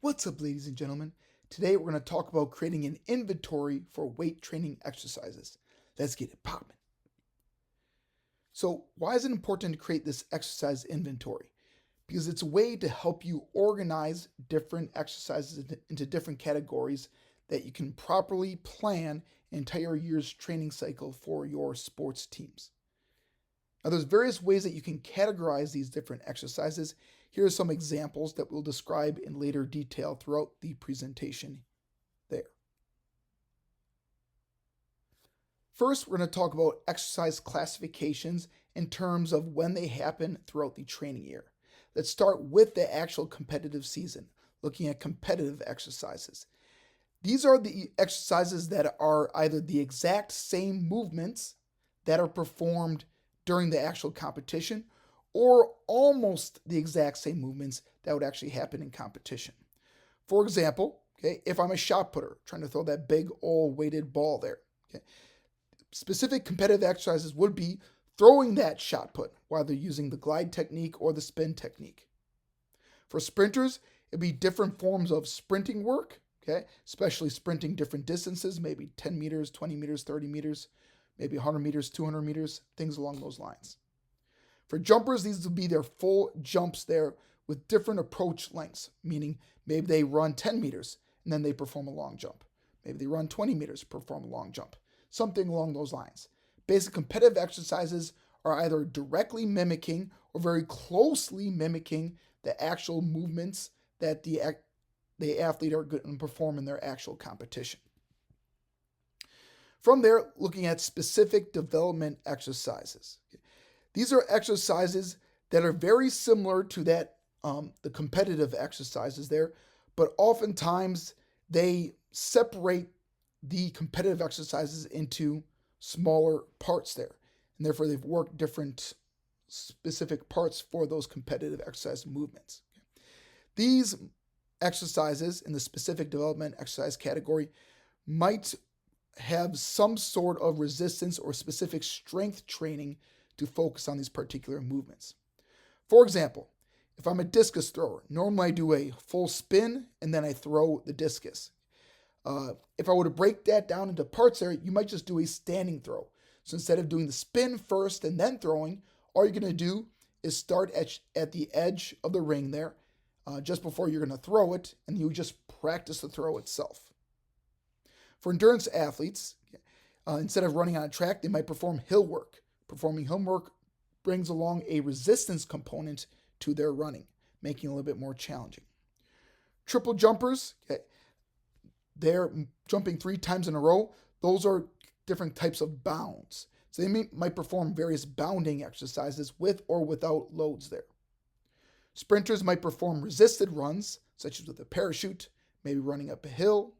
What's up, ladies and gentlemen? Today we're going to talk about creating an inventory for weight training exercises. Let's get it popping. So, why is it important to create this exercise inventory? Because it's a way to help you organize different exercises into different categories that you can properly plan an entire year's training cycle for your sports teams. Now, there's various ways that you can categorize these different exercises. Here are some examples that we'll describe in later detail throughout the presentation there. First, we're going to talk about exercise classifications in terms of when they happen throughout the training year. Let's start with the actual competitive season, looking at competitive exercises. These are the exercises that are either the exact same movements that are performed during the actual competition or almost the exact same movements that would actually happen in competition. For example, if I'm a shot putter trying to throw that big old weighted ball there, specific competitive exercises would be throwing that shot put, whether using the glide technique or the spin technique. For sprinters, it'd be different forms of sprinting work, especially sprinting different distances, maybe 10 meters, 20 meters, 30 meters, maybe 100 meters, 200 meters, things along those lines. For jumpers, these would be their full jumps there with different approach lengths, meaning maybe they run 10 meters and then they perform a long jump. Maybe they run 20 meters, perform a long jump, something along those lines. Basic competitive exercises are either directly mimicking or very closely mimicking the actual movements that the athlete are going to perform in their actual competition. From there, looking at specific development exercises. These are exercises that are very similar to that the competitive exercises there, but oftentimes they separate the competitive exercises into smaller parts there, and therefore they've worked different specific parts for those competitive exercise movements. These exercises in the specific development exercise category might have some sort of resistance or specific strength training to focus on these particular movements. For example, if I'm a discus thrower, normally I do a full spin and then I throw the discus. If I were to break that down into parts there, you might just do a standing throw. So instead of doing the spin first and then throwing, all you're going to do is start at the edge of the ring there, just before you're going to throw it, and you just practice the throw itself. For endurance athletes, instead of running on a track, they might perform hill work. Performing hill work brings along a resistance component to their running, making it a little bit more challenging. Triple jumpers, they're jumping 3 times in a row. Those are different types of bounds. So they might perform various bounding exercises with or without loads there. Sprinters might perform resisted runs, such as with a parachute, maybe running up a hill,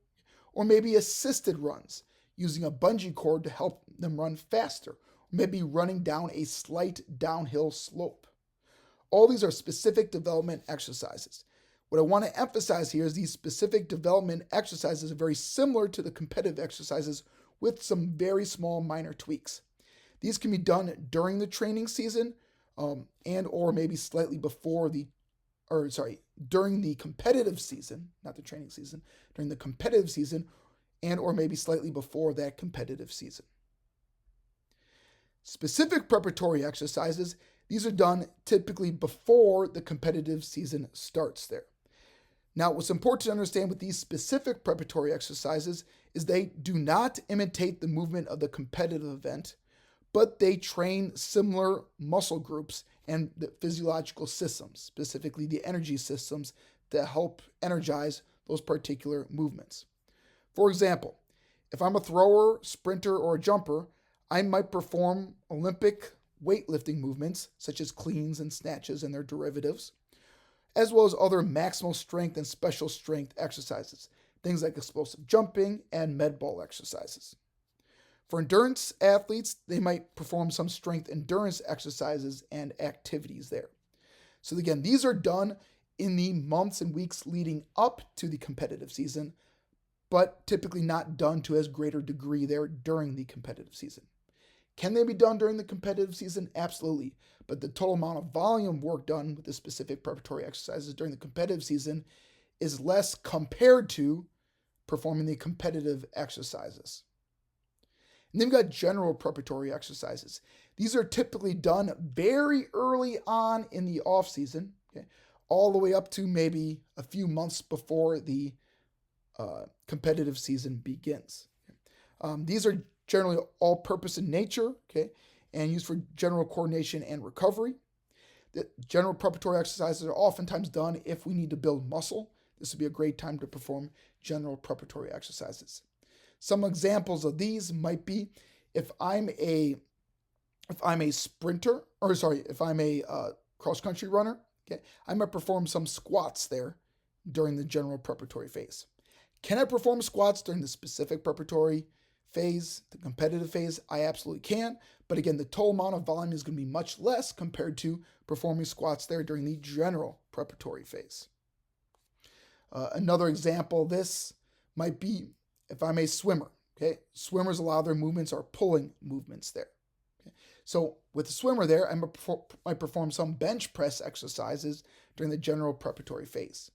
or maybe assisted runs, using a bungee cord to help them run faster, or maybe running down a slight downhill slope. All these are specific development exercises. What I want to emphasize here is these specific development exercises are very similar to the competitive exercises with some very small minor tweaks. These can be done during the training season and or maybe slightly before during the competitive season, not the training season, during the competitive season and or maybe slightly before that competitive season. Specific preparatory exercises, these are done typically before the competitive season starts there. Now, what's important to understand with these specific preparatory exercises is they do not imitate the movement of the competitive event, but they train similar muscle groups and the physiological systems, specifically the energy systems that help energize those particular movements. For example, if I'm a thrower, sprinter, or a jumper, I might perform Olympic weightlifting movements such as cleans and snatches and their derivatives, as well as other maximal strength and special strength exercises, things like explosive jumping and med ball exercises. For endurance athletes, they might perform some strength endurance exercises and activities there. So again, these are done in the months and weeks leading up to the competitive season, but typically not done to as greater degree there during the competitive season. Can they be done during the competitive season? Absolutely. But the total amount of volume work done with the specific preparatory exercises during the competitive season is less compared to performing the competitive exercises. And then we've got general preparatory exercises. These are typically done very early on in the off season, okay, all the way up to maybe a few months before the competitive season begins. These are generally all-purpose in nature, okay, and used for general coordination and recovery. The general preparatory exercises are oftentimes done if we need to build muscle. This would be a great time to perform general preparatory exercises. Some examples of these might be if I'm a sprinter, if I'm a cross-country runner, okay, I might perform some squats there during the general preparatory phase. Can I perform squats during the specific preparatory phase, the competitive phase? I absolutely can. But again, the total amount of volume is going to be much less compared to performing squats there during the general preparatory phase. Another example of this might be if I'm a swimmer. Okay, swimmers, a lot of their movements are pulling movements there. Okay? So with the swimmer there, I might perform some bench press exercises during the general preparatory phase.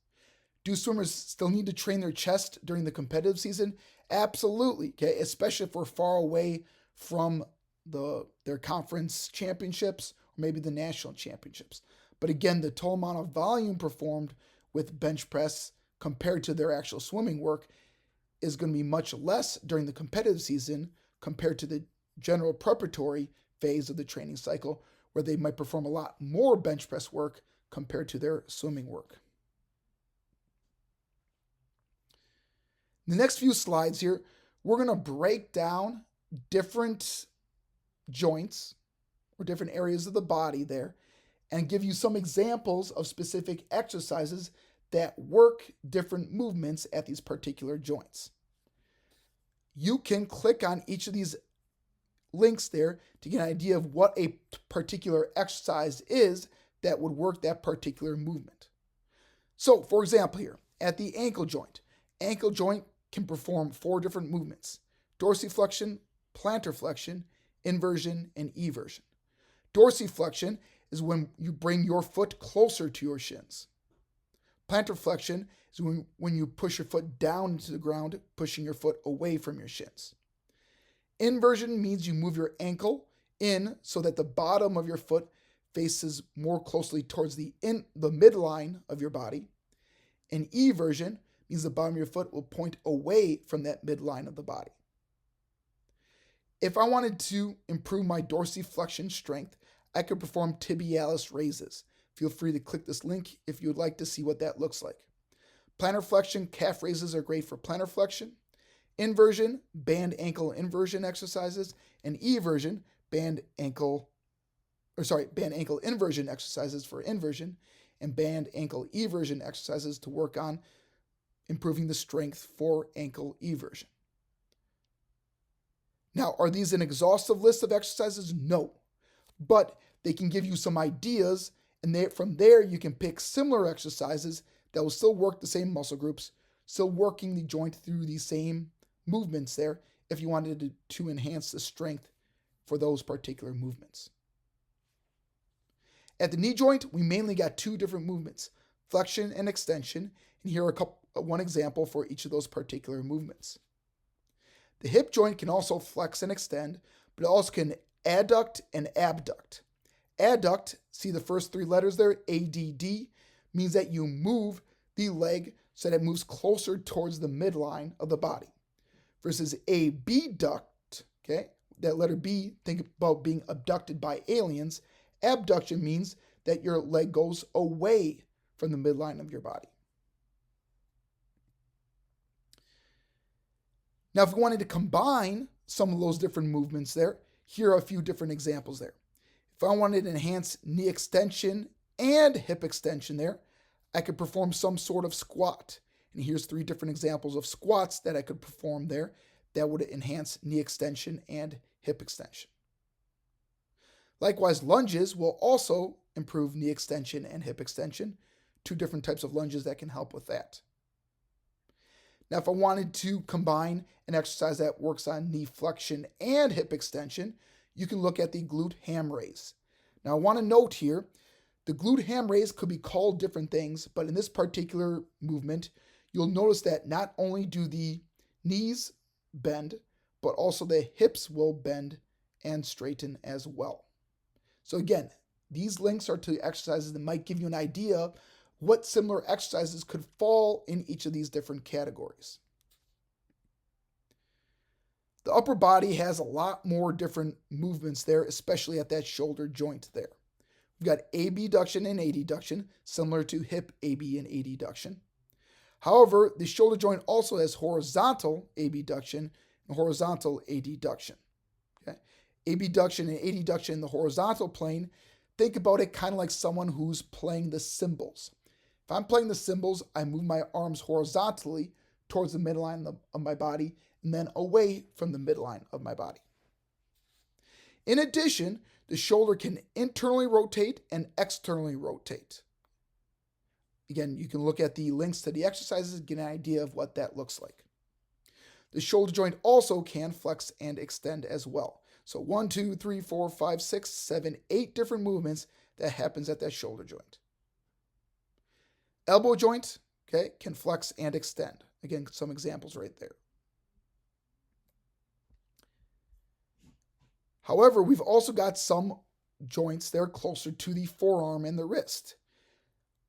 Do swimmers still need to train their chest during the competitive season? Absolutely, okay, especially if we're far away from their conference championships or maybe the national championships. But again, the total amount of volume performed with bench press compared to their actual swimming work is going to be much less during the competitive season compared to the general preparatory phase of the training cycle, where they might perform a lot more bench press work compared to their swimming work. The next few slides here, we're going to break down different joints or different areas of the body there and give you some examples of specific exercises that work different movements at these particular joints. You can click on each of these links there to get an idea of what a particular exercise is that would work that particular movement. So, for example here, at the ankle joint can perform 4 different movements: dorsiflexion, plantar flexion, inversion, and eversion. Dorsiflexion is when you bring your foot closer to your shins. Plantar flexion is when you push your foot down into the ground, pushing your foot away from your shins. Inversion means you move your ankle in so that the bottom of your foot faces more closely towards the midline of your body. And eversion means the bottom of your foot will point away from that midline of the body. If I wanted to improve my dorsiflexion strength, I could perform tibialis raises. Feel free to click this link if you would like to see what that looks like. Plantar flexion, calf raises are great for plantar flexion. Inversion, band ankle inversion exercises, and eversion, band ankle inversion exercises for inversion, and band ankle eversion exercises to work on improving the strength for ankle eversion. Now, are these an exhaustive list of exercises? No, but they can give you some ideas, and from there you can pick similar exercises that will still work the same muscle groups, still working the joint through the same movements there if you wanted to enhance the strength for those particular movements. At the knee joint, we mainly got 2 different movements, flexion and extension, and here are one example for each of those particular movements. The hip joint can also flex and extend, but it also can adduct and abduct. Adduct, see the first 3 letters there, ADD, means that you move the leg so that it moves closer towards the midline of the body. Versus abduct, okay, that letter B, think about being abducted by aliens. Abduction means that your leg goes away from the midline of your body. Now, if we wanted to combine some of those different movements there, here are a few different examples there. If I wanted to enhance knee extension and hip extension there, I could perform some sort of squat. And here's 3 different examples of squats that I could perform there that would enhance knee extension and hip extension. Likewise, lunges will also improve knee extension and hip extension. 2 different types of lunges that can help with that. Now, if I wanted to combine an exercise that works on knee flexion and hip extension, you can look at the glute ham raise. Now, I want to note here, The glute ham raise could be called different things, but in this particular movement, you'll notice that not only do the knees bend, but also the hips will bend and straighten as well. So again, these links are to exercises that might give you an idea what similar exercises could fall in each of these different categories. The upper body has a lot more different movements there, especially at that shoulder joint there. We've got abduction and adduction, similar to hip AB and adduction. However, the shoulder joint also has horizontal abduction and horizontal adduction. Okay? Abduction and adduction in the horizontal plane, think about it kind of like someone who's playing the cymbals. If I'm playing the cymbals, I move my arms horizontally towards the midline of my body and then away from the midline of my body. In addition, the shoulder can internally rotate and externally rotate. Again, you can look at the links to the exercises and get an idea of what that looks like. The shoulder joint also can flex and extend as well. So 1, 2, 3, 4, 5, 6, 7, 8 different movements that happens at that shoulder joint. Elbow joint, okay, can flex and extend. Again, some examples right there. However, we've also got some joints that are closer to the forearm and the wrist.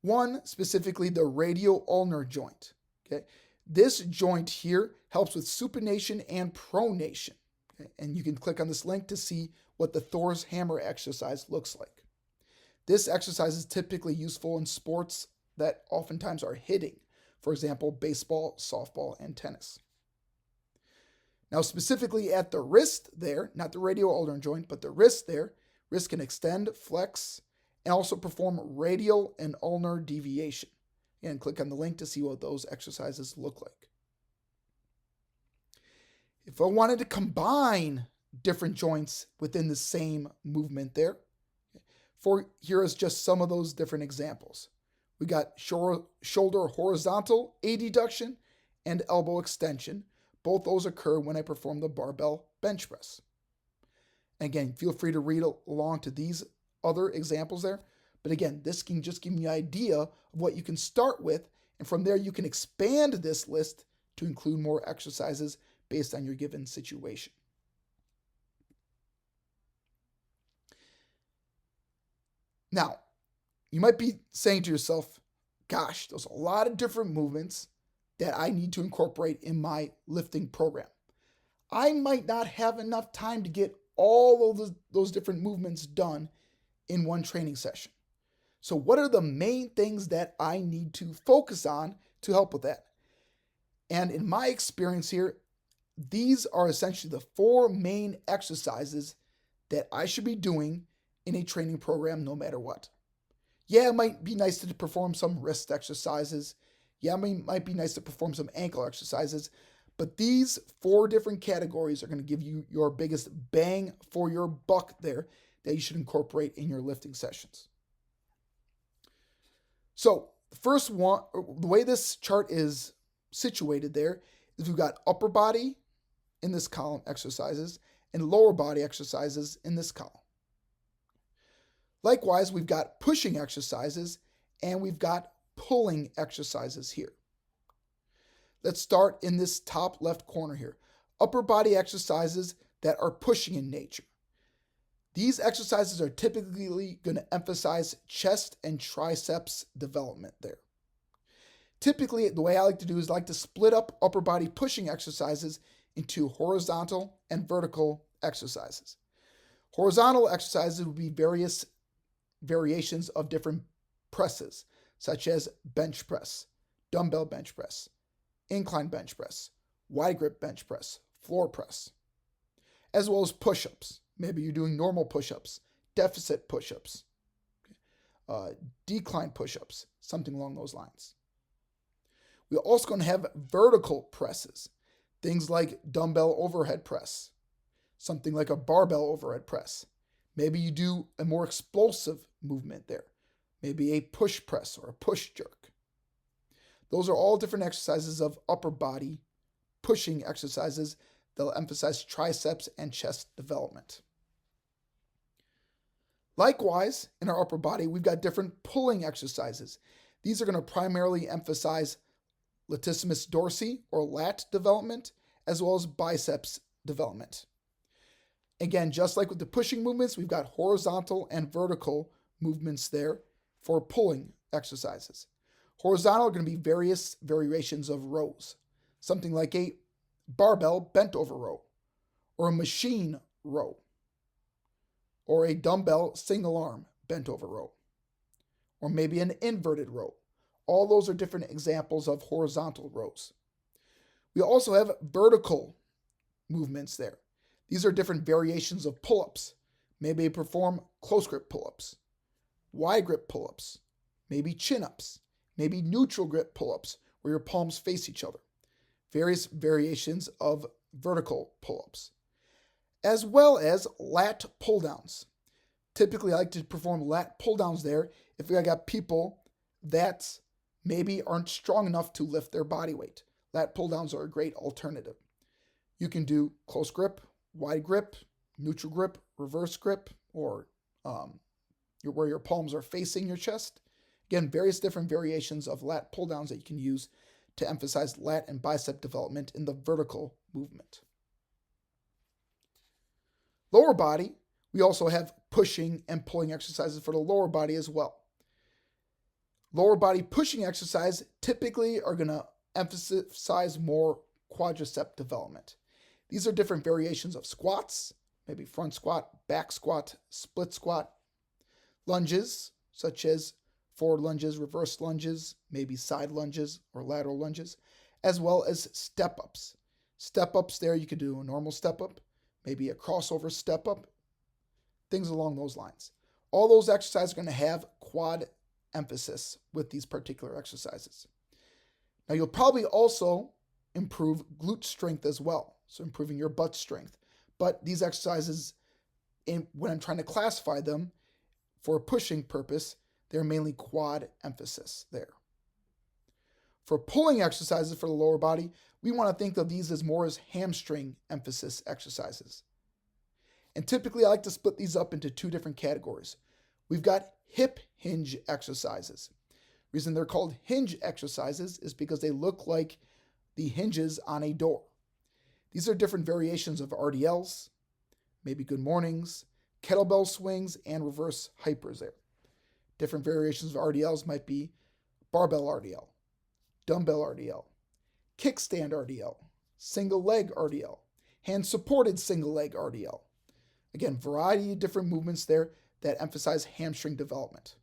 One, specifically the radial ulnar joint. Okay? This joint here helps with supination and pronation. Okay? And you can click on this link to see what the Thor's hammer exercise looks like. This exercise is typically useful in sports that oftentimes are hitting. For example, baseball, softball, and tennis. Now, specifically at the wrist there, not the radial ulnar joint, but the wrist there, wrist can extend, flex, and also perform radial and ulnar deviation. And click on the link to see what those exercises look like. If I wanted to combine different joints within the same movement there, here is just some of those different examples. We got shoulder horizontal adduction and elbow extension. Both those occur when I perform the barbell bench press. Again, feel free to read along to these other examples there. But again, this can just give you an idea of what you can start with. And from there, you can expand this list to include more exercises based on your given situation. Now, you might be saying to yourself, gosh, there's a lot of different movements that I need to incorporate in my lifting program. I might not have enough time to get all of those different movements done in one training session. So what are the main things that I need to focus on to help with that? And in my experience here, these are essentially the 4 main exercises that I should be doing in a training program no matter what. Yeah, it might be nice to perform some wrist exercises. Yeah, it might be nice to perform some ankle exercises, but these 4 different categories are going to give you your biggest bang for your buck there that you should incorporate in your lifting sessions. So the first one, the way this chart is situated there is we've got upper body in this column exercises and lower body exercises in this column. Likewise, we've got pushing exercises and we've got pulling exercises here. Let's start in this top left corner here. Upper body exercises that are pushing in nature. These exercises are typically going to emphasize chest and triceps development there. Typically, the way I like to do is I like to split up upper body pushing exercises into horizontal and vertical exercises. Horizontal exercises would be various variations of different presses, such as bench press, dumbbell bench press, incline bench press, wide grip bench press, floor press, as well as push-ups. Maybe you're doing normal push-ups, deficit push-ups, decline push-ups, something along those lines. We're also going to have vertical presses, things like dumbbell overhead press, something like a barbell overhead press. Maybe you do a more explosive movement there, maybe a push press or a push jerk. Those are all different exercises of upper body pushing exercises that will emphasize triceps and chest development. Likewise, in our upper body, we've got different pulling exercises. These are going to primarily emphasize latissimus dorsi or lat development, as well as biceps development. Again, just like with the pushing movements, we've got horizontal and vertical movements there for pulling exercises. Horizontal are going to be various variations of rows, something like a barbell bent over row, or a machine row, or a dumbbell single arm bent over row, or maybe an inverted row. All those are different examples of horizontal rows. We also have vertical movements there. These are different variations of pull-ups. Maybe perform close grip pull-ups, wide grip pull-ups, maybe chin-ups, maybe neutral grip pull-ups where your palms face each other. Various variations of vertical pull-ups, as well as lat pull-downs. Typically, I like to perform lat pull-downs there if I got people that maybe aren't strong enough to lift their body weight. Lat pull-downs are a great alternative. You can do close grip, wide grip, neutral grip, reverse grip, or where your palms are facing your chest. Again, various different variations of lat pull-downs that you can use to emphasize lat and bicep development in the vertical movement. Lower body, we also have pushing and pulling exercises for the lower body as well. Lower body pushing exercise typically are going to emphasize more quadricep development. These are different variations of squats, maybe front squat, back squat, split squat, lunges, such as forward lunges, reverse lunges, maybe side lunges or lateral lunges, as well as step-ups. Step-ups there, you could do a normal step-up, maybe a crossover step-up, things along those lines. All those exercises are going to have quad emphasis with these particular exercises. Now, you'll probably also improve glute strength as well, so improving your butt strength. But these exercises, when I'm trying to classify them for a pushing purpose, they're mainly quad emphasis there. For pulling exercises for the lower body, we want to think of these as more as hamstring emphasis exercises. And typically I like to split these up into two different categories. We've got hip hinge exercises. The reason they're called hinge exercises is because they look like the hinges on a door. These are different variations of RDLs, maybe good mornings, kettlebell swings, and reverse hypers there. Different variations of RDLs might be barbell RDL, dumbbell RDL, kickstand RDL, single leg RDL, hand-supported single leg RDL. Again, variety of different movements there that emphasize hamstring development.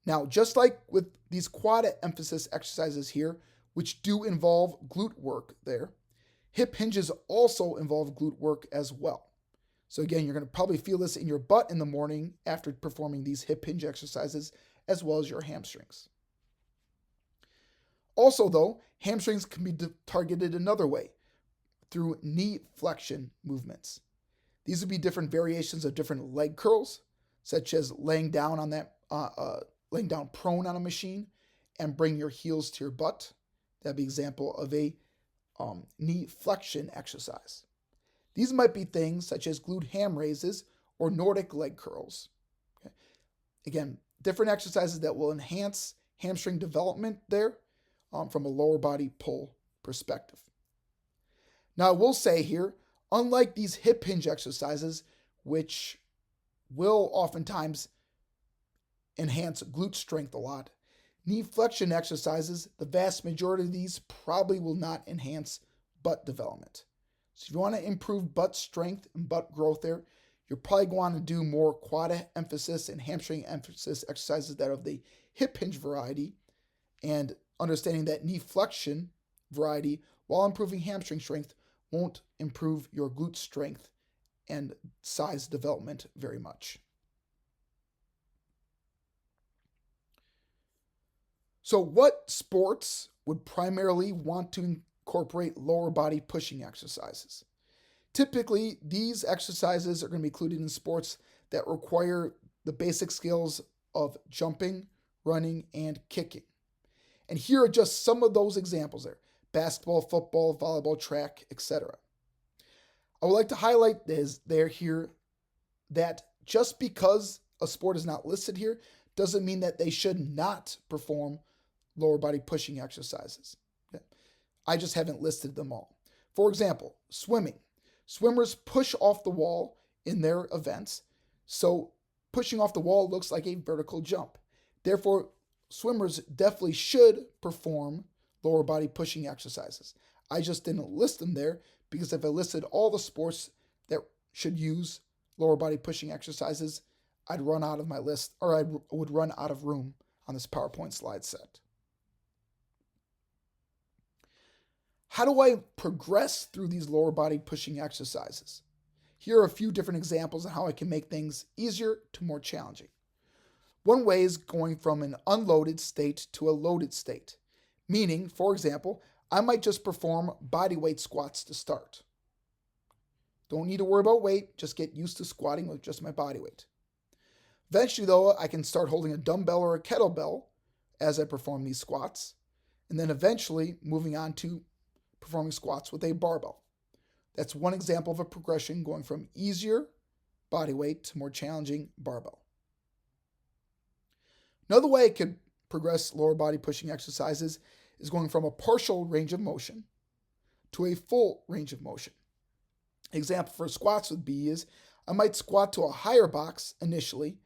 Now, just like with these quad emphasis exercises here, which do involve glute work there, hip hinges also involve glute work as well. So again, you're going to probably feel this in your butt in the morning after performing these hip hinge exercises, as well as your hamstrings. Also though, hamstrings can be targeted another way, through knee flexion movements. These would be different variations of different leg curls, such as laying down prone on a machine and bring your heels to your butt. That'd be an example of a knee flexion exercise. These might be things such as glute ham raises or Nordic leg curls. Okay. Again, different exercises that will enhance hamstring development there from a lower body pull perspective. Now, I will say here, unlike these hip hinge exercises, which will oftentimes enhance glute strength a lot, knee flexion exercises, the vast majority of these probably will not enhance butt development. So if you want to improve butt strength and butt growth there, you're probably going to do more quad emphasis and hamstring emphasis exercises that are of the hip hinge variety, and understanding that knee flexion variety, while improving hamstring strength, won't improve your glute strength and size development very much. So what sports would primarily want to incorporate lower body pushing exercises? Typically, these exercises are going to be included in sports that require the basic skills of jumping, running, and kicking. And here are just some of those examples there: basketball, football, volleyball, track, etc. I would like to highlight this there here that just because a sport is not listed here doesn't mean that they should not perform lower body pushing exercises. Okay? I just haven't listed them all. For example, swimming. Swimmers push off the wall in their events, so pushing off the wall looks like a vertical jump. Therefore, swimmers definitely should perform lower body pushing exercises. I just didn't list them there because if I listed all the sports that should use lower body pushing exercises, I'd run out of my list, or I would run out of room on this PowerPoint slide set. How do I progress through these lower body pushing exercises? Here are a few different examples of how I can make things easier to more challenging. One way is going from an unloaded state to a loaded state, meaning, for example, I might just perform body weight squats to start. Don't need to worry about weight, just get used to squatting with just my body weight. Eventually, though, I can start holding a dumbbell or a kettlebell as I perform these squats, and then eventually moving on to performing squats with a barbell. That's one example of a progression going from easier body weight to more challenging barbell. Another way I could progress lower body pushing exercises is going from a partial range of motion to a full range of motion. Example for squats would be is I might squat to a higher box initially,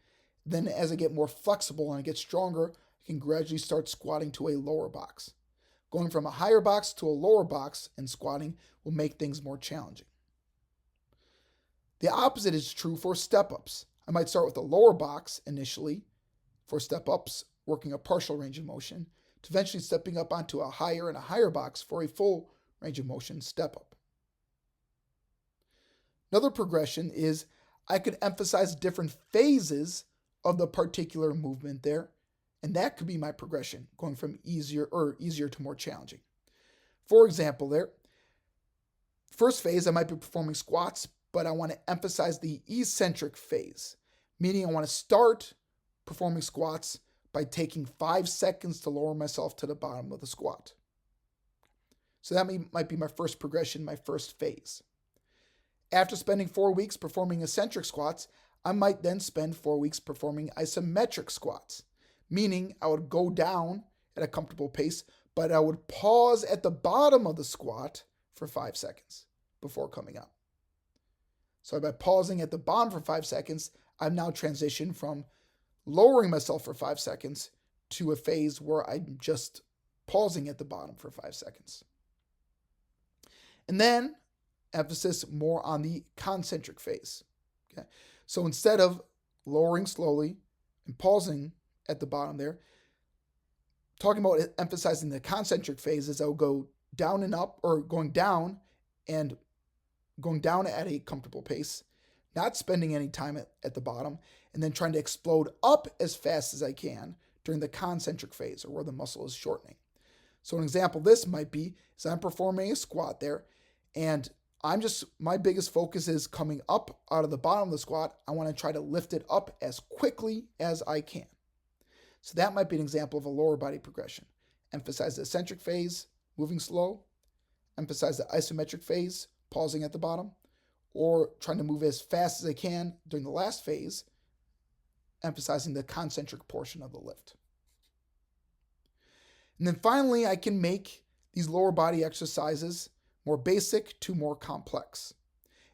then as I get more flexible and I get stronger, I can gradually start squatting to a lower box. Going from a higher box to a lower box and squatting will make things more challenging. The opposite is true for step-ups. I might start with a lower box initially for step-ups, working a partial range of motion, to eventually stepping up onto a higher and a higher box for a full range of motion step-up. Another progression is I could emphasize different phases of the particular movement there, and that could be my progression, going from easier to more challenging. For example, there, first phase I might be performing squats, but I want to emphasize the eccentric phase, meaning I want to start performing squats by taking 5 seconds to lower myself to the bottom of the squat. So that might be my first progression, my first phase. After spending 4 weeks performing eccentric squats, I might then spend 4 weeks performing isometric squats, meaning I would go down at a comfortable pace, but I would pause at the bottom of the squat for 5 seconds before coming up. So by pausing at the bottom for 5 seconds, I've now transitioned from lowering myself for 5 seconds to a phase where I'm just pausing at the bottom for 5 seconds. And then emphasis more on the concentric phase. Okay? So instead of lowering slowly and pausing at the bottom there, talking about emphasizing the concentric phases, I'll go down and up, or going down at a comfortable pace, not spending any time at the bottom, and then trying to explode up as fast as I can during the concentric phase, or where the muscle is shortening. So an example of this might be, is I'm performing a squat there, and my biggest focus is coming up out of the bottom of the squat. I want to try to lift it up as quickly as I can. So that might be an example of a lower body progression. Emphasize the eccentric phase, moving slow. Emphasize the isometric phase, pausing at the bottom. Or trying to move as fast as I can during the last phase, emphasizing the concentric portion of the lift. And then finally, I can make these lower body exercises more basic to more complex.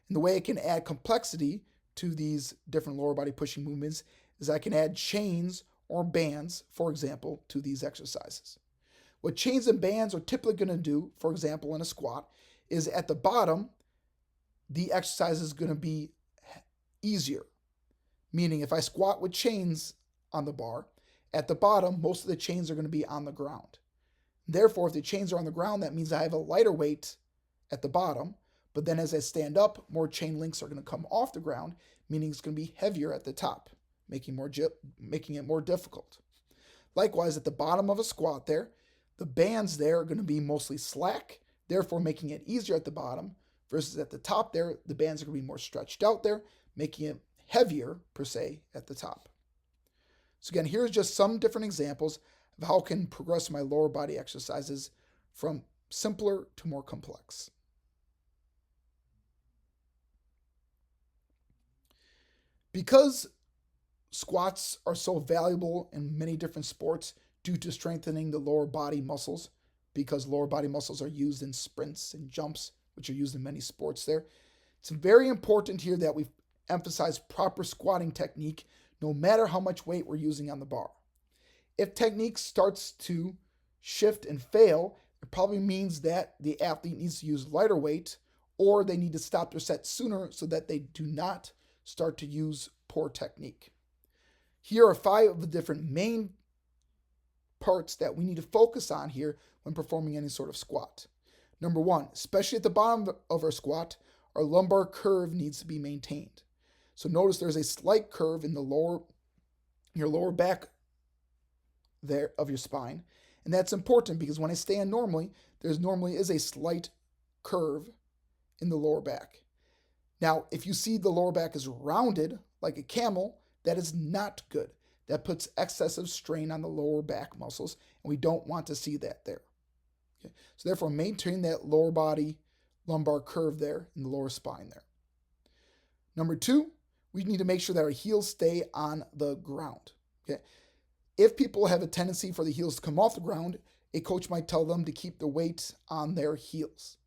And the way I can add complexity to these different lower body pushing movements is I can add chains or bands, for example, to these exercises. What chains and bands are typically going to do, for example, in a squat, is at the bottom, the exercise is going to be easier. Meaning if I squat with chains on the bar, at the bottom, most of the chains are going to be on the ground. Therefore, if the chains are on the ground, that means I have a lighter weight at the bottom, but then as I stand up, more chain links are going to come off the ground, meaning it's going to be heavier at the top, making it more difficult. Likewise, at the bottom of a squat there, the bands there are going to be mostly slack, therefore making it easier at the bottom, versus at the top there, the bands are going to be more stretched out there, making it heavier, per se, at the top. So again, here's just some different examples of how I can progress my lower body exercises from simpler to more complex. Because squats are so valuable in many different sports due to strengthening the lower body muscles, because lower body muscles are used in sprints and jumps, which are used in many sports there. It's very important here that we emphasize proper squatting technique no matter how much weight we're using on the bar. If technique starts to shift and fail, it probably means that the athlete needs to use lighter weight, or they need to stop their set sooner so that they do not start to use poor technique. Here are 5 of the different main parts that we need to focus on here when performing any sort of squat. Number 1, especially at the bottom of our squat, our lumbar curve needs to be maintained. So notice there's a slight curve in your lower back there of your spine. And that's important because when I stand normally, there normally is a slight curve in the lower back. Now, if you see the lower back is rounded like a camel, that is not good. That puts excessive strain on the lower back muscles, and we don't want to see that there. Okay? So therefore, maintain that lower body lumbar curve there in the lower spine there. Number 2, we need to make sure that our heels stay on the ground. Okay? If people have a tendency for the heels to come off the ground, a coach might tell them to keep the weight on their heels.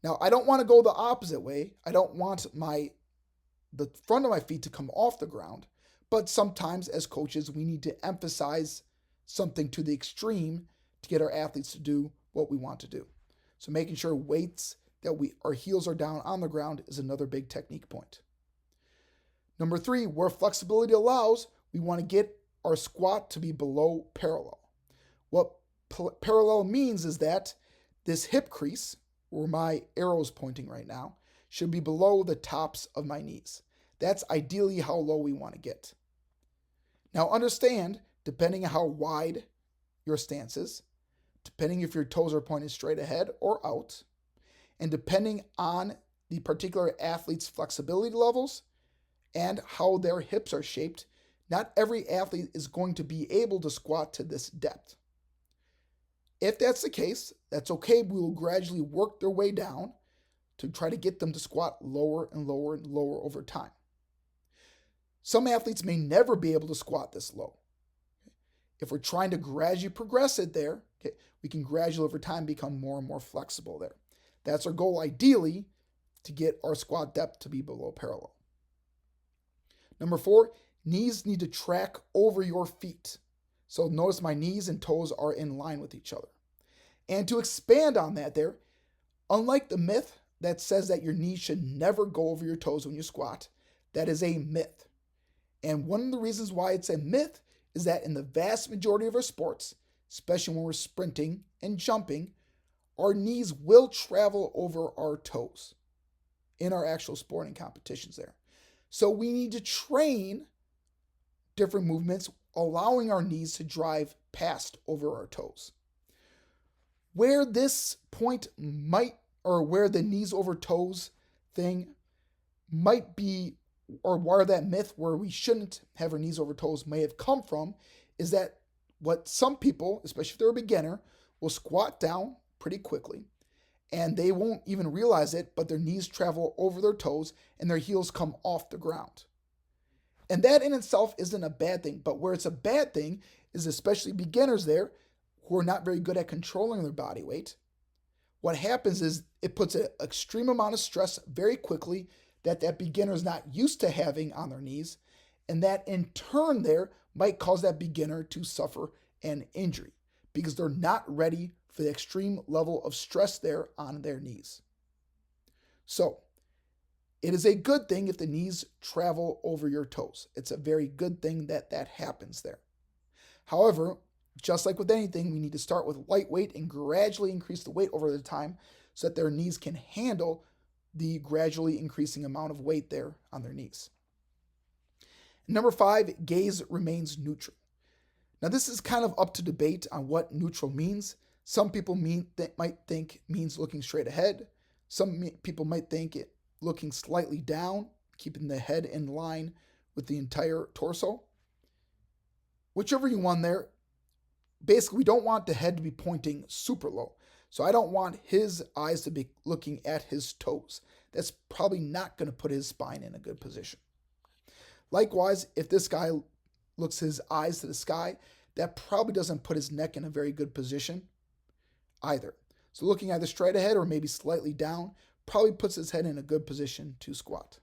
Now, I don't want to go the opposite way. I don't want the front of my feet to come off the ground, but sometimes as coaches, we need to emphasize something to the extreme to get our athletes to do what we want to do. So making sure weights that our heels are down on the ground is another big technique point. Number 3, where flexibility allows, we want to get our squat to be below parallel. What parallel means is that this hip crease, where my arrow is pointing right now, should be below the tops of my knees. That's ideally how low we want to get. Now understand, depending on how wide your stance is, depending if your toes are pointed straight ahead or out, and depending on the particular athlete's flexibility levels and how their hips are shaped, not every athlete is going to be able to squat to this depth. If that's the case, that's okay. We will gradually work their way down to try to get them to squat lower and lower and lower over time. Some athletes may never be able to squat this low. If we're trying to gradually progress it there, we can gradually over time become more and more flexible there. That's our goal ideally, to get our squat depth to be below parallel. Number 4, knees need to track over your feet. So notice my knees and toes are in line with each other. And to expand on that there, unlike the myth that says that your knees should never go over your toes when you squat, that is a myth. And one of the reasons why it's a myth is that in the vast majority of our sports, especially when we're sprinting and jumping, our knees will travel over our toes in our actual sporting competitions there. So we need to train different movements, allowing our knees to drive past over our toes. Where this point might, or where the knees over toes thing might be, or where that myth where we shouldn't have our knees over toes may have come from, is that what some people, especially if they're a beginner, will squat down pretty quickly and they won't even realize it, but their knees travel over their toes and their heels come off the ground. And that in itself isn't a bad thing, but where it's a bad thing is especially beginners there who are not very good at controlling their body weight. What happens is it puts an extreme amount of stress very quickly that beginner is not used to having on their knees, and that in turn there might cause that beginner to suffer an injury because they're not ready for the extreme level of stress there on their knees. So, it is a good thing if the knees travel over your toes. It's a very good thing that happens there. However, just like with anything, we need to start with lightweight and gradually increase the weight over the time so that their knees can handle the gradually increasing amount of weight there on their knees. Number 5, gaze remains neutral. Now this is kind of up to debate on what neutral means. Some people might think means looking straight ahead. Some people might think it looking slightly down, keeping the head in line with the entire torso. Whichever you want there, basically we don't want the head to be pointing super low. So I don't want his eyes to be looking at his toes. That's probably not going to put his spine in a good position. Likewise, if this guy looks his eyes to the sky, that probably doesn't put his neck in a very good position either. So looking either straight ahead or maybe slightly down probably puts his head in a good position to squat.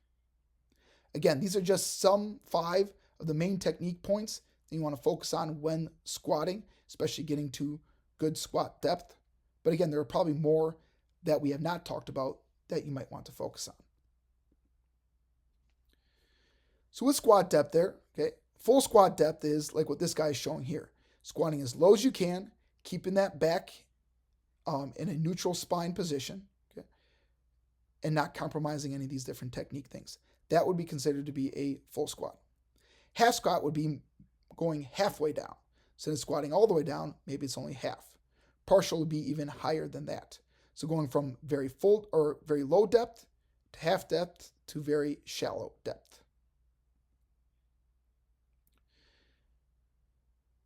Again, these are just some 5 of the main technique points that you want to focus on when squatting, especially getting to good squat depth. But again, there are probably more that we have not talked about that you might want to focus on. So with squat depth there, okay, full squat depth is like what this guy is showing here. Squatting as low as you can, keeping that back in a neutral spine position, okay, and not compromising any of these different technique things. That would be considered to be a full squat. Half squat would be going halfway down. Instead of squatting all the way down, maybe it's only half. Partial would be even higher than that. So going from very full or very low depth to half depth to very shallow depth.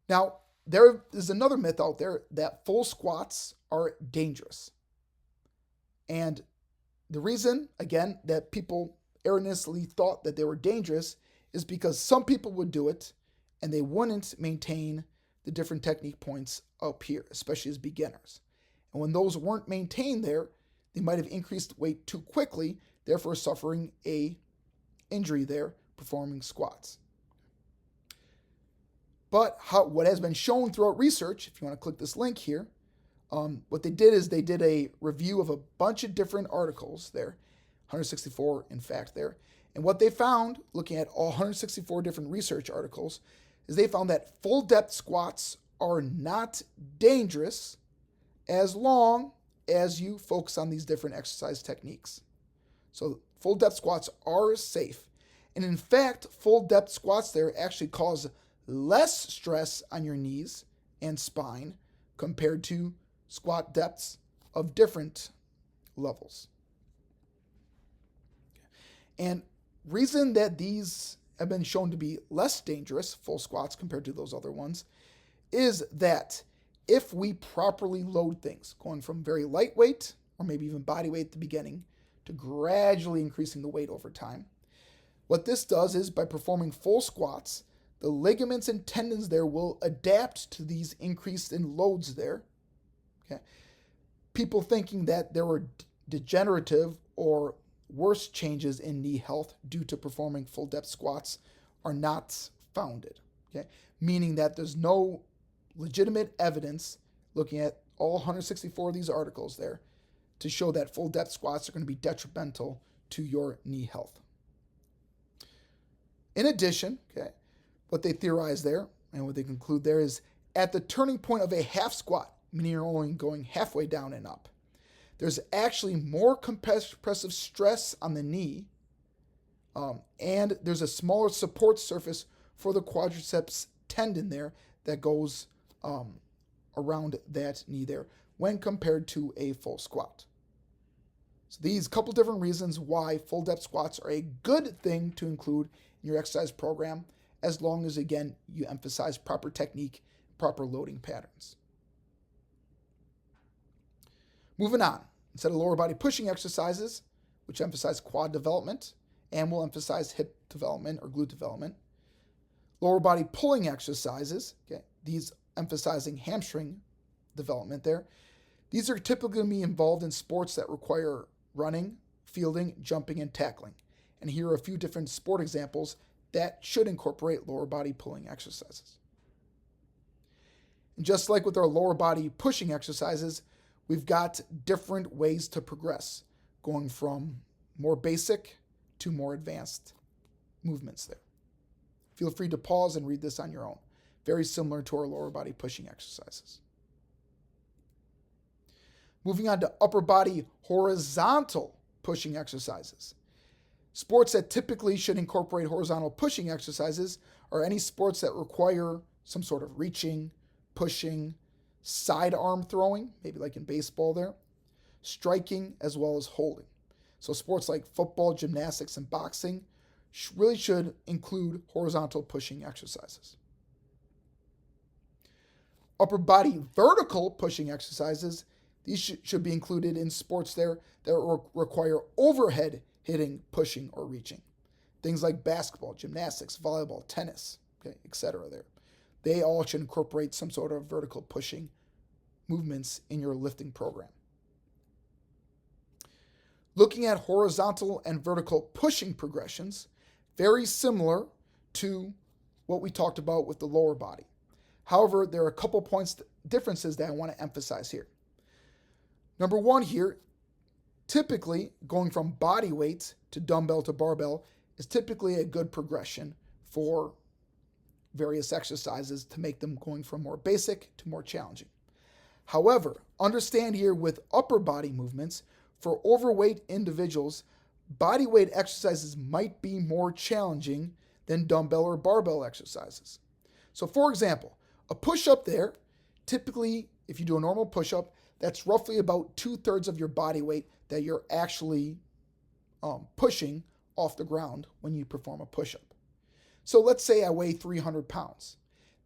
Now, there is another myth out there that full squats are dangerous. And the reason, again, that people erroneously thought that they were dangerous is because some people would do it and they wouldn't maintain the different technique points up here, especially as beginners. And when those weren't maintained there, they might have increased weight too quickly, therefore suffering a injury there performing squats. But what has been shown throughout research, if you want to click this link here, what they did is they did a review of a bunch of different articles there, 164 in fact there. And what they found, looking at all 164 different research articles, is they found that full depth squats are not dangerous as long as you focus on these different exercise techniques. So full depth squats are safe. And in fact, full depth squats there actually cause less stress on your knees and spine compared to squat depths of different levels. And reason that these have been shown to be less dangerous, full squats compared to those other ones, is that if we properly load things, going from very lightweight or maybe even body weight at the beginning to gradually increasing the weight over time, what this does is by performing full squats, the ligaments and tendons there will adapt to these increased in loads there. Okay. People thinking that there were degenerative or worse changes in knee health due to performing full depth squats are not founded. Okay. Meaning that there's no legitimate evidence looking at all 164 of these articles there to show that full depth squats are going to be detrimental to your knee health. In addition, okay, what they theorize there and what they conclude there is at the turning point of a half squat, meaning you're only going halfway down and up, there's actually more compressive stress on the knee, and there's a smaller support surface for the quadriceps tendon there that goes around that knee there when compared to a full squat. So these couple different reasons why full depth squats are a good thing to include in your exercise program, as long as, again, you emphasize proper technique, proper loading patterns. Moving on, instead of lower body pushing exercises, which emphasize quad development and will emphasize hip development or glute development, lower body pulling exercises, okay, these emphasizing hamstring development there, these are typically going to be involved in sports that require running, fielding, jumping, and tackling. And here are a few different sport examples that should incorporate lower body pulling exercises. And just like with our lower body pushing exercises, we've got different ways to progress, going from more basic to more advanced movements there. Feel free to pause and read this on your own. Very similar to our lower body pushing exercises. Moving on to upper body horizontal pushing exercises. Sports that typically should incorporate horizontal pushing exercises are any sports that require some sort of reaching, pushing, side arm throwing, maybe like in baseball there, striking, as well as holding. So sports like football, gymnastics, and boxing really should include horizontal pushing exercises. Upper body vertical pushing exercises, these should be included in sports there that require overhead hitting, pushing, or reaching. Things like basketball, gymnastics, volleyball, tennis, okay, etc. there. They all should incorporate some sort of vertical pushing movements in your lifting program. Looking at horizontal and vertical pushing progressions, very similar to what we talked about with the lower body. However, there are a couple differences that I want to emphasize here. Number one here, typically going from body weight to dumbbell to barbell is typically a good progression for various exercises to make them going from more basic to more challenging. However, understand here with upper body movements, for overweight individuals, body weight exercises might be more challenging than dumbbell or barbell exercises. So for example, a push-up there, typically if you do a normal push-up, that's roughly about 2/3 of your body weight that you're actually pushing off the ground when you perform a push-up. So let's say I weigh 300 pounds.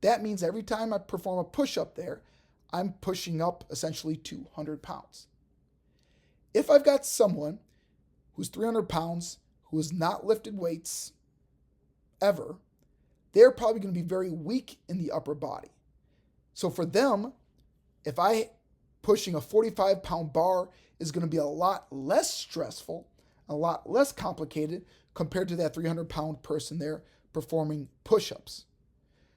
That means every time I perform a push-up there, I'm pushing up essentially 200 pounds. If I've got someone who's 300 pounds, who has not lifted weights ever, they're probably going to be very weak in the upper body. So for them, if I pushing a 45-pound bar is going to be a lot less stressful, a lot less complicated compared to that 300-pound person there performing push-ups.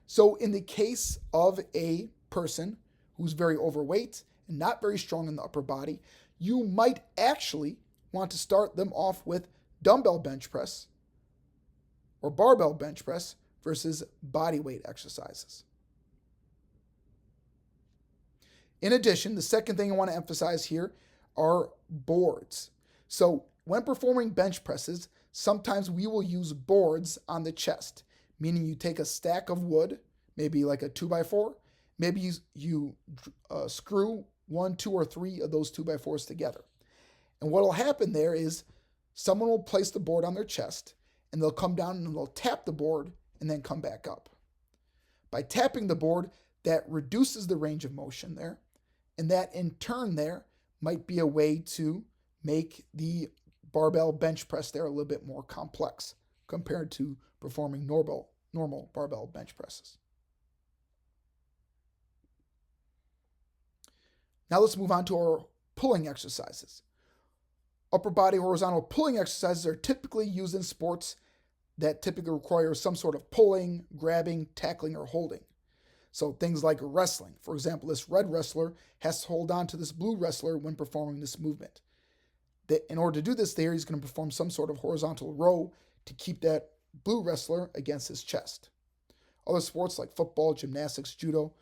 So in the case of a person who's very overweight and not very strong in the upper body, you might actually want to start them off with dumbbell bench press or barbell bench press versus body weight exercises. In addition, the second thing I want to emphasize here are boards. So when performing bench presses, sometimes we will use boards on the chest, meaning you take a stack of wood, maybe like a 2x4, maybe you screw 1, 2, or 3 of those 2x4s together. And what will happen there is someone will place the board on their chest and they'll come down and they'll tap the board and then come back up. By tapping the board, that reduces the range of motion there, and that in turn there might be a way to make the barbell bench press there a little bit more complex compared to performing normal barbell bench presses. Now let's move on to our pulling exercises. Upper body horizontal pulling exercises are typically used in sports that typically require some sort of pulling, grabbing, tackling, or holding. So things like wrestling. For example, this red wrestler has to hold on to this blue wrestler when performing this movement. In order to do this there, he's going to perform some sort of horizontal row to keep that blue wrestler against his chest. Other sports like football, gymnastics, judo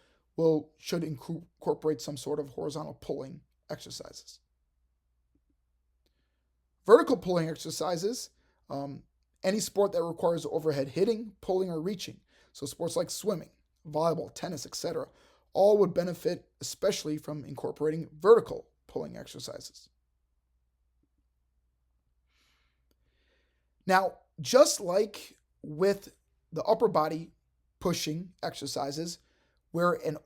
should incorporate some sort of horizontal pulling exercises. Vertical pulling exercises, any sport that requires overhead hitting, pulling, or reaching. So sports like swimming, volleyball, tennis, etc., all would benefit especially from incorporating vertical pulling exercises. Now, just like with the upper body pushing exercises, where an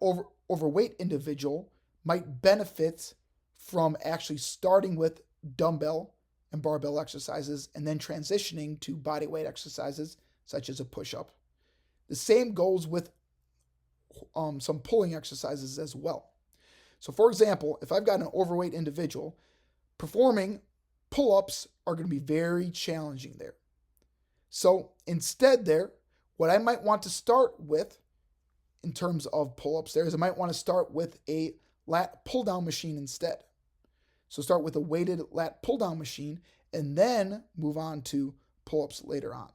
overweight individual might benefit from actually starting with dumbbell and barbell exercises and then transitioning to body weight exercises such as a push-up. The same goes with some pulling exercises as well. So for example, if I've got an overweight individual, performing pull-ups are going to be very challenging there. So instead there, what I might want to start with in terms of pull-ups there is I might want to start with a lat pull-down machine instead. So start with a weighted lat pull-down machine and then move on to pull-ups later on.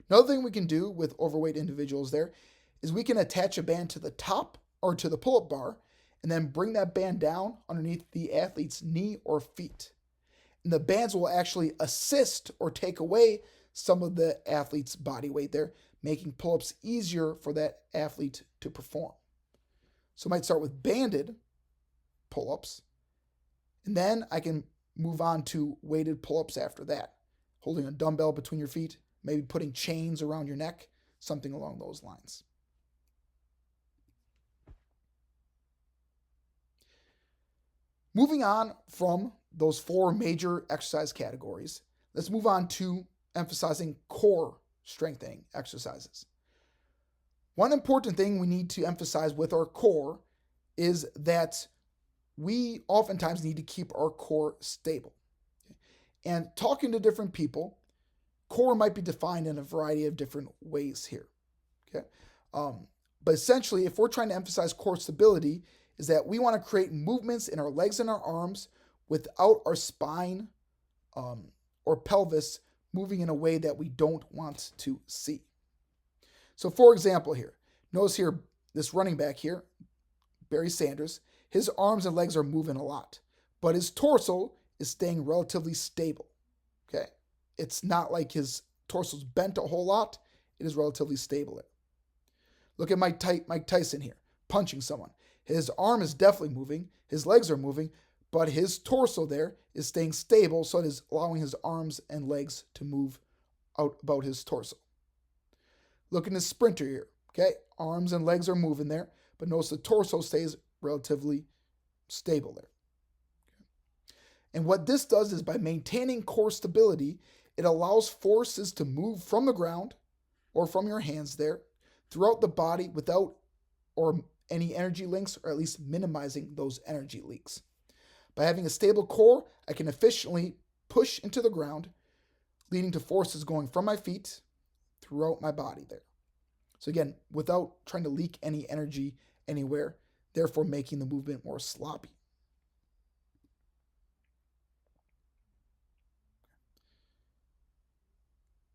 Another thing we can do with overweight individuals there is we can attach a band to the top or to the pull-up bar and then bring that band down underneath the athlete's knee or feet. And the bands will actually assist or take away some of the athlete's body weight there, making pull-ups easier for that athlete to perform. So I might start with banded pull-ups, and then I can move on to weighted pull-ups after that, holding a dumbbell between your feet, maybe putting chains around your neck, something along those lines. Moving on from those 4 major exercise categories, let's move on to emphasizing core strengthening exercises. One important thing we need to emphasize with our core is that we oftentimes need to keep our core stable. And talking to different people, core might be defined in a variety of different ways here. Okay, but essentially, if we're trying to emphasize core stability, is that we want to create movements in our legs and our arms without our spine or pelvis moving in a way that we don't want to see. So for example here, notice here, this running back here, Barry Sanders, his arms and legs are moving a lot, but his torso is staying relatively stable. Okay, it's not like his torso's bent a whole lot, it is relatively stable there. Look at Mike Tyson here, punching someone. His arm is definitely moving, his legs are moving, but his torso there is staying stable, so it is allowing his arms and legs to move out about his torso. Look at this sprinter here, okay? Arms and legs are moving there, but notice the torso stays relatively stable there. And what this does is by maintaining core stability, it allows forces to move from the ground or from your hands there throughout the body without or any energy links, or at least minimizing those energy leaks. By having a stable core, I can efficiently push into the ground, leading to forces going from my feet throughout my body there. So again, without trying to leak any energy anywhere, therefore making the movement more sloppy.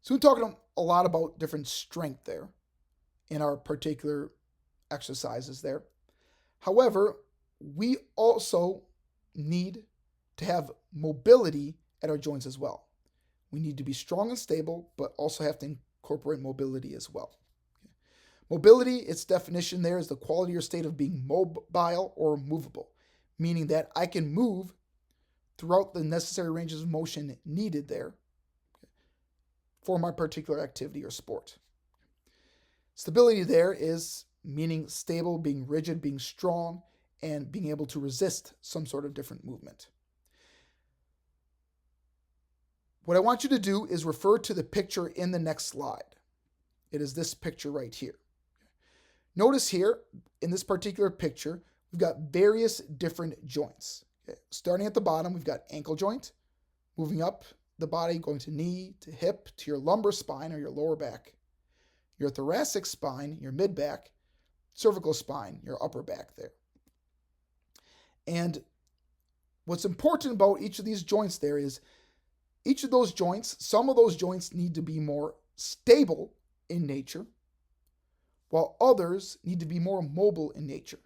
So we're talking a lot about different strength there in our particular exercises there. However, we also need to have mobility at our joints as well. We need to be strong and stable, but also have to incorporate mobility as well. Mobility, its definition there is the quality or state of being mobile or movable, meaning that I can move throughout the necessary ranges of motion needed there for my particular activity or sport. Stability there is meaning stable, being rigid, being strong, and being able to resist some sort of different movement. What I want you to do is refer to the picture in the next slide. It is this picture right here. Notice here, in this particular picture, we've got various different joints. Okay. Starting at the bottom, we've got ankle joint, moving up the body, going to knee, to hip, to your lumbar spine or your lower back, your thoracic spine, your mid back, cervical spine, your upper back there. And what's important about each of these joints there is each of those joints, some of those joints need to be more stable in nature, while others need to be more mobile in nature.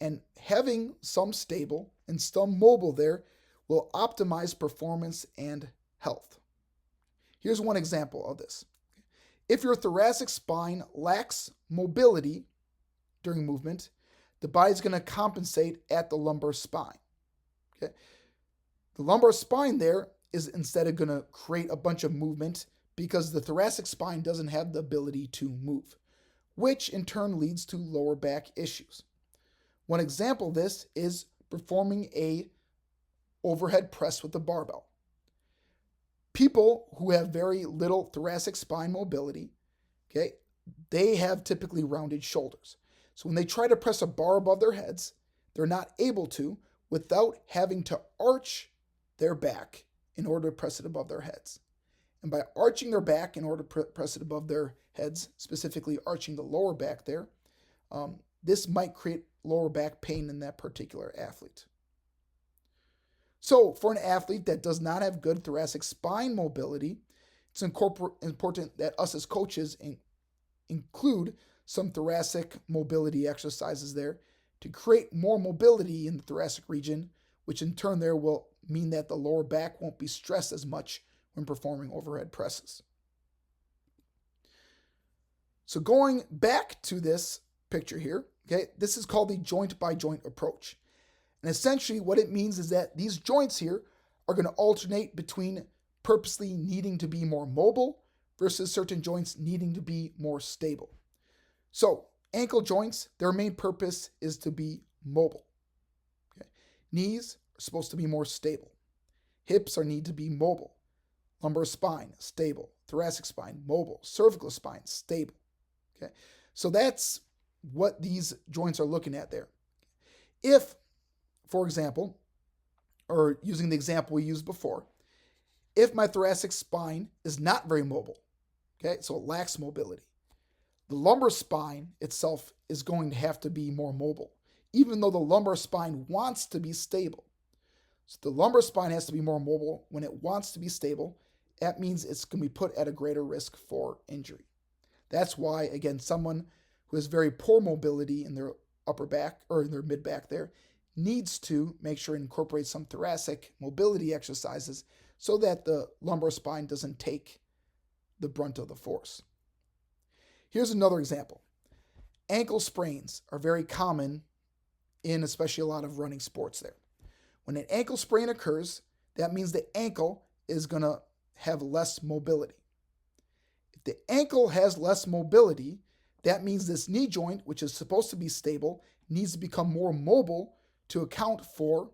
And having some stable and some mobile there will optimize performance and health. Here's one example of this. If your thoracic spine lacks mobility during movement, the body's going to compensate at the lumbar spine. Okay? The lumbar spine there is instead going to create a bunch of movement because the thoracic spine doesn't have the ability to move, which in turn leads to lower back issues. One example of this is performing a overhead press with a barbell. People who have very little thoracic spine mobility, okay, they have typically rounded shoulders. So when they try to press a bar above their heads, they're not able to without having to arch their back in order to press it above their heads. And by arching their back in order to press it above their heads, specifically arching the lower back there, this might create lower back pain in that particular athlete. So for an athlete that does not have good thoracic spine mobility, it's important that us as coaches include some thoracic mobility exercises there to create more mobility in the thoracic region, which in turn there will mean that the lower back won't be stressed as much when performing overhead presses. So going back to this picture here, okay, this is called the joint by joint approach. And essentially what it means is that these joints here are going to alternate between purposely needing to be more mobile versus certain joints needing to be more stable. So ankle joints, their main purpose is to be mobile. Okay. Knees are supposed to be more stable. Hips need to be mobile. Lumbar spine, stable. Thoracic spine, mobile. Cervical spine, stable. Okay, so that's what these joints are looking at there. If, for example, or using the example we used before, if my thoracic spine is not very mobile, okay, so it lacks mobility, the lumbar spine itself is going to have to be more mobile, even though the lumbar spine wants to be stable. So the lumbar spine has to be more mobile. When it wants to be stable, that means it's going to be put at a greater risk for injury. That's why, again, someone who has very poor mobility in their upper back or in their mid back there needs to make sure to incorporate some thoracic mobility exercises so that the lumbar spine doesn't take the brunt of the force. Here's another example. Ankle sprains are very common in especially a lot of running sports there. When an ankle sprain occurs, that means the ankle is going to have less mobility. If the ankle has less mobility, that means this knee joint, which is supposed to be stable, needs to become more mobile to account for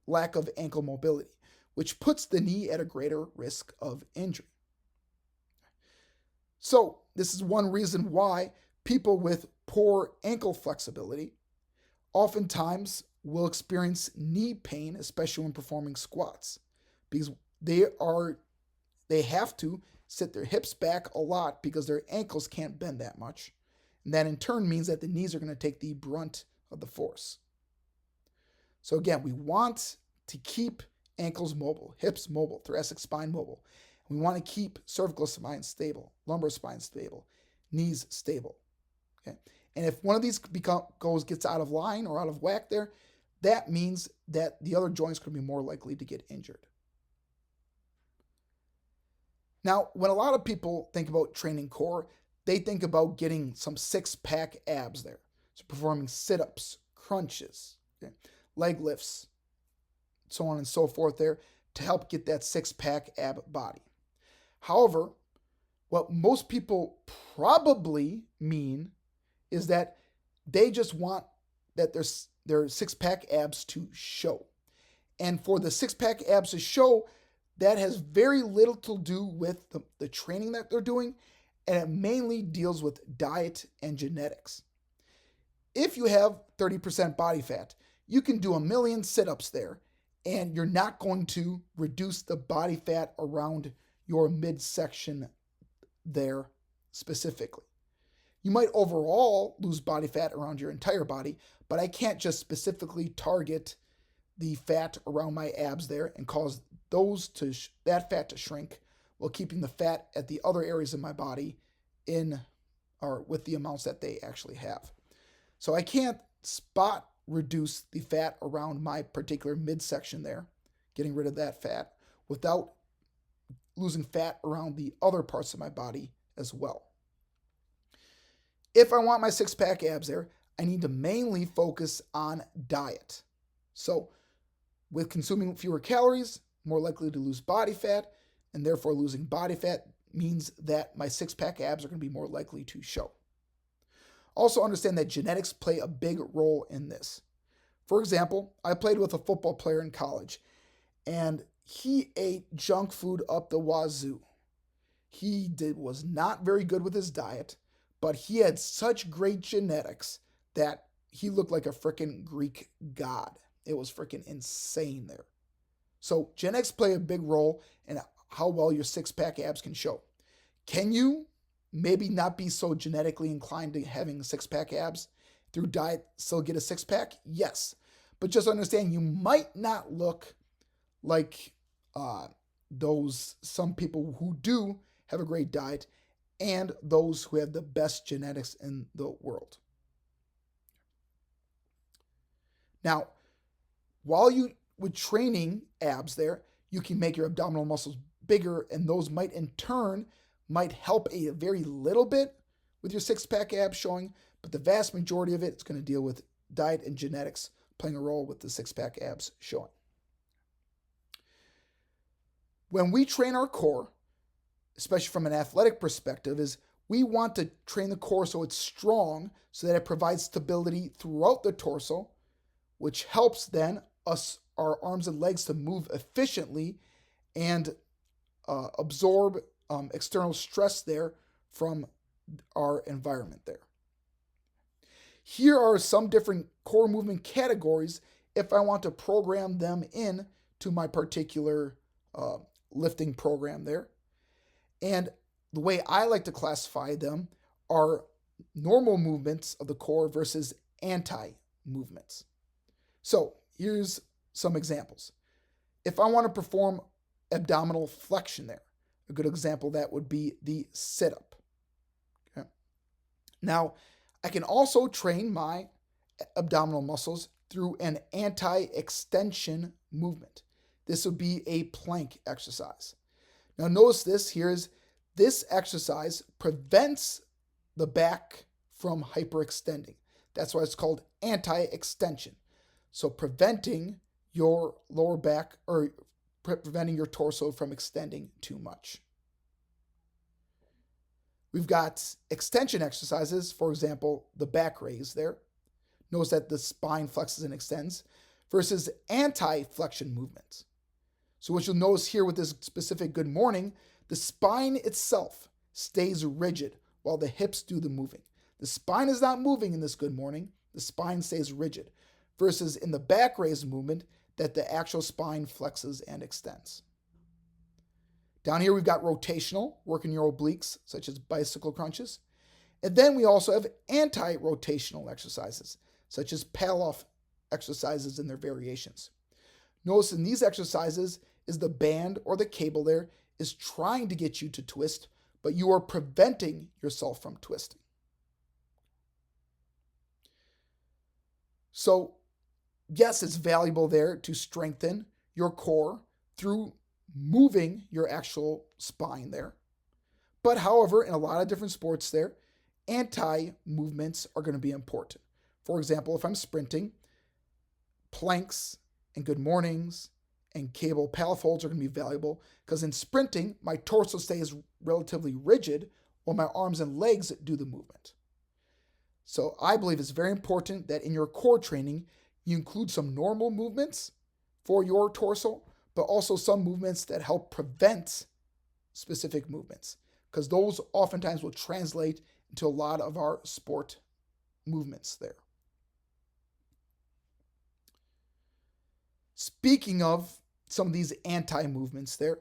lack of ankle mobility, which puts the knee at a greater risk of injury. So this is one reason why people with poor ankle flexibility oftentimes will experience knee pain, especially when performing squats, because they have to sit their hips back a lot because their ankles can't bend that much. And that in turn means that the knees are going to take the brunt of the force. So again, we want to keep ankles mobile, hips mobile, thoracic spine mobile. We want to keep cervical spine stable, lumbar spine stable, knees stable. Okay? And if one of these gets out of line or out of whack there, that means that the other joints could be more likely to get injured. Now, when a lot of people think about training core, they think about getting some six-pack abs there. So performing sit-ups, crunches, okay, leg lifts, so on and so forth there to help get that six-pack ab body. However, what most people probably mean is that they just want that their six-pack abs to show. And for the six-pack abs to show, that has very little to do with the training that they're doing, and it mainly deals with diet and genetics. If you have 30% body fat, you can do a million sit-ups there, and you're not going to reduce the body fat around your midsection there specifically. You might overall lose body fat around your entire body, but I can't just specifically target the fat around my abs there and cause that fat to shrink while keeping the fat at the other areas of my body in or with the amounts that they actually have. So I can't spot reduce the fat around my particular midsection there, getting rid of that fat, without losing fat around the other parts of my body as well. If I want my six-pack abs there, I need to mainly focus on diet. So with consuming fewer calories, more likely to lose body fat, and therefore losing body fat means that my six-pack abs are going to be more likely to show. Also understand that genetics play a big role in this. For example, I played with a football player in college, and he ate junk food up the wazoo. He was not very good with his diet, but he had such great genetics that he looked like a freaking Greek god. It was freaking insane there. So genetics play a big role in how well your six-pack abs can show. Can you maybe not be so genetically inclined to having six-pack abs through diet still get a six-pack? Yes. But just understand you might not look like some people who do have a great diet and those who have the best genetics in the world. Now, while you with training abs there, you can make your abdominal muscles bigger, and those might in turn help a very little bit with your six-pack abs showing, but the vast majority of it is going to deal with diet and genetics playing a role with the six-pack abs showing. When we train our core, especially from an athletic perspective, is we want to train the core so it's strong, so that it provides stability throughout the torso, which helps then our arms and legs to move efficiently and absorb external stress there from our environment there. Here are some different core movement categories if I want to program them in to my particular lifting program there. And the way I like to classify them are normal movements of the core versus anti-movements. So here's some examples. If I want to perform abdominal flexion there, a good example of that would be the sit-up. Okay. Now, I can also train my abdominal muscles through an anti-extension movement. This would be a plank exercise. Now notice this exercise prevents the back from hyperextending. That's why it's called anti-extension. So preventing your lower back or preventing your torso from extending too much. We've got extension exercises, for example, the back raise there. Notice that the spine flexes and extends versus anti-flexion movements. So what you'll notice here with this specific good morning, the spine itself stays rigid while the hips do the moving. The spine is not moving in this good morning. The spine stays rigid versus in the back raise movement that the actual spine flexes and extends. Down here we've got rotational, working your obliques, such as bicycle crunches. And then we also have anti-rotational exercises, such as paddle off exercises and their variations. Notice in these exercises is the band or the cable there is trying to get you to twist, but you are preventing yourself from twisting. So yes, it's valuable there to strengthen your core through moving your actual spine there. But however, in a lot of different sports there, anti-movements are going to be important. For example, if I'm sprinting, planks and good mornings and cable paddle folds are going to be valuable because in sprinting, my torso stays relatively rigid while my arms and legs do the movement. So I believe it's very important that in your core training, you include some normal movements for your torso, but also some movements that help prevent specific movements, because those oftentimes will translate into a lot of our sport movements there. Speaking of some of these anti-movements there,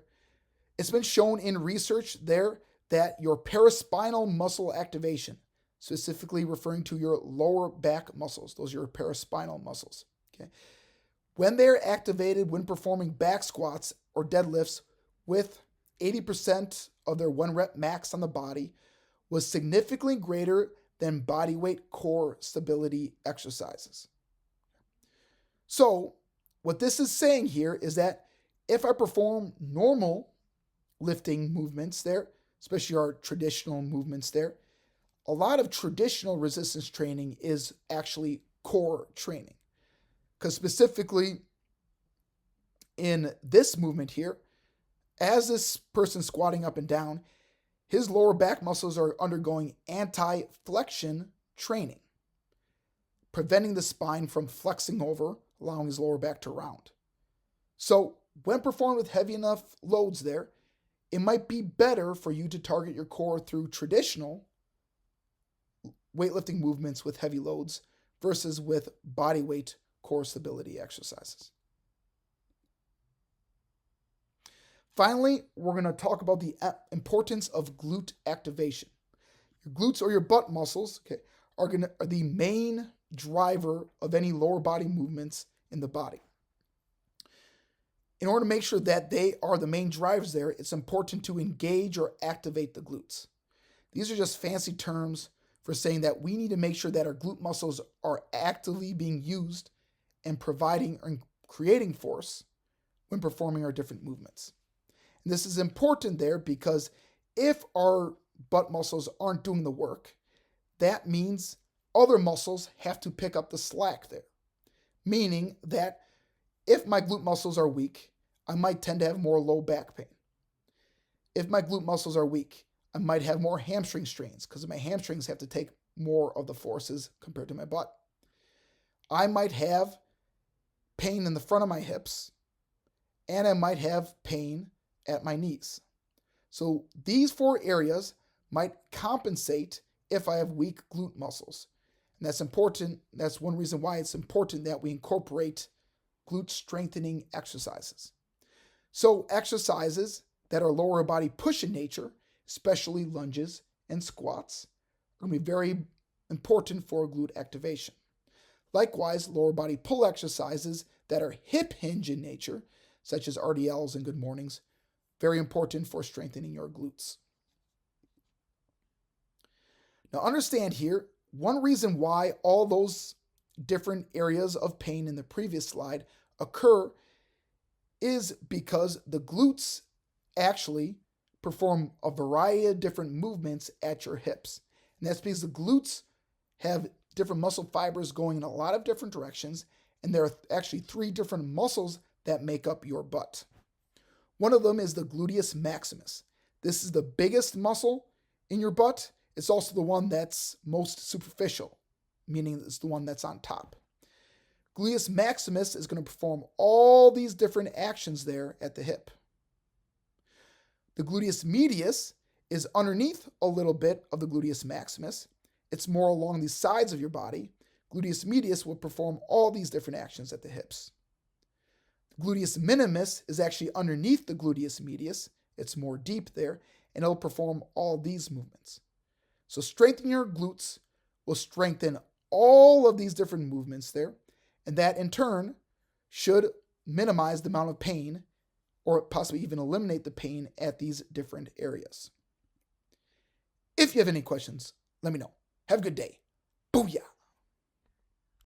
it's been shown in research there that your paraspinal muscle activation, specifically referring to your lower back muscles, those are your paraspinal muscles, okay? When they're activated when performing back squats or deadlifts with 80% of their 1 rep max on the body was significantly greater than body weight core stability exercises. So what this is saying here is that if I perform normal lifting movements there, especially our traditional movements there, a lot of traditional resistance training is actually core training. Because specifically in this movement here, as this person squatting up and down, his lower back muscles are undergoing anti-flexion training, preventing the spine from flexing over, allowing his lower back to round. So when performed with heavy enough loads there, it might be better for you to target your core through traditional weightlifting movements with heavy loads versus with body weight core stability exercises. Finally, we're going to talk about the importance of glute activation. Your glutes or your butt muscles, okay, are the main driver of any lower body movements in the body. In order to make sure that they are the main drivers there, it's important to engage or activate the glutes. These are just fancy terms for saying that we need to make sure that our glute muscles are actively being used and providing and creating force when performing our different movements. And this is important there because if our butt muscles aren't doing the work, that means other muscles have to pick up the slack there. Meaning that if my glute muscles are weak, I might tend to have more low back pain. If my glute muscles are weak, I might have more hamstring strains because my hamstrings have to take more of the forces compared to my butt. I might have pain in the front of my hips, and I might have pain at my knees. So these 4 areas might compensate if I have weak glute muscles. And that's important. That's one reason why it's important that we incorporate glute strengthening exercises. So exercises that are lower body push in nature, especially lunges and squats, are going to be very important for glute activation. Likewise, lower body pull exercises that are hip hinge in nature, such as RDLs and good mornings, very important for strengthening your glutes. Now understand here, one reason why all those different areas of pain in the previous slide occur is because the glutes actually perform a variety of different movements at your hips. And that's because the glutes have different muscle fibers going in a lot of different directions, and there are actually 3 different muscles that make up your butt. One of them is the gluteus maximus. This is the biggest muscle in your butt. It's also the one that's most superficial, meaning it's the one that's on top. Gluteus maximus is going to perform all these different actions there at the hip. The gluteus medius is underneath a little bit of the gluteus maximus. It's more along the sides of your body. Gluteus medius will perform all these different actions at the hips. Gluteus minimus is actually underneath the gluteus medius. It's more deep there, and it'll perform all these movements. So strengthening your glutes will strengthen all of these different movements there, and that in turn should minimize the amount of pain or possibly even eliminate the pain at these different areas. If you have any questions, let me know. Have a good day. Booyah!